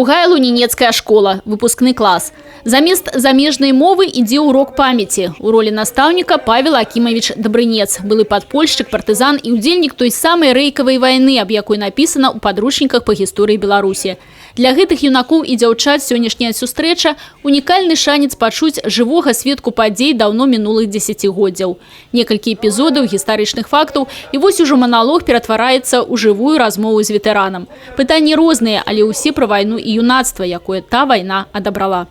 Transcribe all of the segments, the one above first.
Другая лунінецкая школа, выпускны клас. Замест замежнай мовы ідзе урок памяці. У ролі настаўніка Павел Акімович Дабрынец, былы падпольшчык, партызан і удзельнік той самай рэйкавай вайны, аб якой напісана ў падручніках па гісторыі Беларусі. Для гэтых юнакоў і дзяўчат сённяшняя сустрэча – унікальны шанец пачуць жывога сведку падзей даўно мінулых дзесяцігоддзяў. Некалькі эпізодаў, гістарычных фактаў, і вось ужо маналог ператвараецца ў жывую размову з ветэранам. Пытанні розныя, але ўсе пра вайну и юнацтва, якое та война одобрала.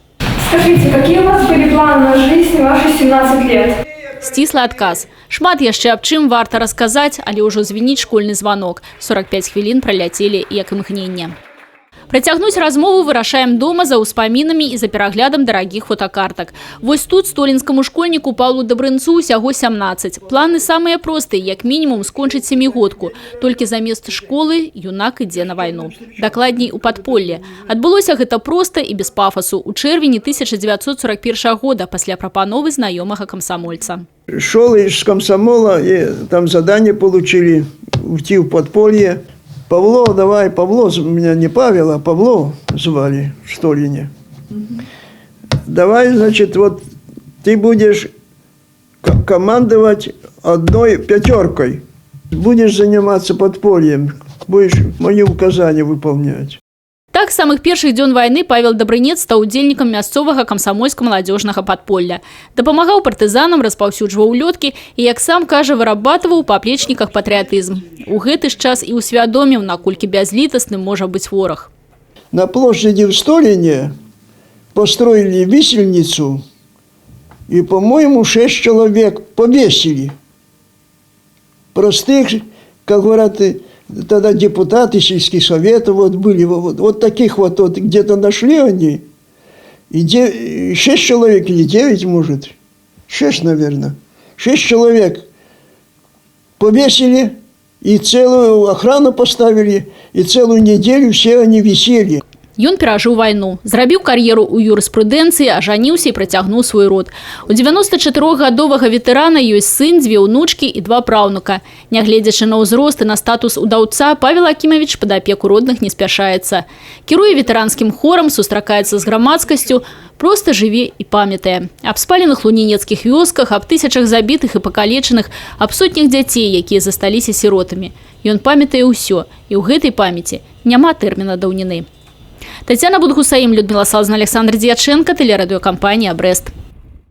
Скажите, какие у вас были планы на жизнь в ваши 17 лет? Сціслы адказ. Шмат яшчэ аб чым варта расказаць, але ўжо звініць школьны званок. 45 хвілін праляцелі як імгненне. Працягнуць размову вырашаем дома за ўспамінамі і за пераглядам дарагіх фотокартак. Вось тут столінскаму школьніку Павлу Дабрынцу усяго 17. Планы самыя простыя, як мінімум скончыць семігодку. Толькі замест школы юнак ідзе на вайну. Дакладней, у падполле. Адбылося гэта проста і без пафасу у чэрвені 1941 года пасля прапановы знаёмага камсамольца. Шел из комсомола, и там задание получили уйти в подполье. Павло, давай, Павло, меня не Павел, а Павло звали в Столине. Давай, значит, вот ты будешь командовать одной пятеркой. Будешь заниматься подпольем, будешь мои указания выполнять. Так, з самых першых дзён вайны Павел Дабрынец стаў удзельнікам мясцовага камсамольска-маладзёжнага падполля. Дапамагаў партызанам, распаўсюджваў улёткі і, як сам кажа, вырабатываў у паплечніках патрыятызм. У гэты ж час і усвядоміў, наколькі бязлітасным можа быць вораг. На площади в Столине построили висельницу, и, по-моему, 6 человек повесили. Простых, как говорят, тогда депутаты сельских советов вот были, вот таких вот где-то нашли они. И 6 человек или 9, может, 6, наверное. 6 человек повесили, и целую охрану поставили, и целую неделю все они висели. Ён перажыў вайну, зрабіў кар'еру ў юрыспрудэнцыі, ажаніўся і працягнуў свой род. У 94-гадовага ветэрана ёсць сын, 2 ўнучкі і 2 праўнука. Нягледзячы на ўзрост і на статус удаўца, Павел Акімович пад апеку родных не спяшаецца. Кіруе ветэранскім хорам, сустракаецца з грамадскасцю, проста жыве і памятае. Аб спаленых лунінецкіх вёсках, аб тысячах забітых і пакалечаных, аб сотнях дзяцей, якія засталіся сіротамі. Ён памятае ўсё, і ў гэтай памяці няма тэрміна даўніны. Татьяна Будгусаим, Людмила Салзна, Александр Дьяченко, телерадиокомпания «Брест».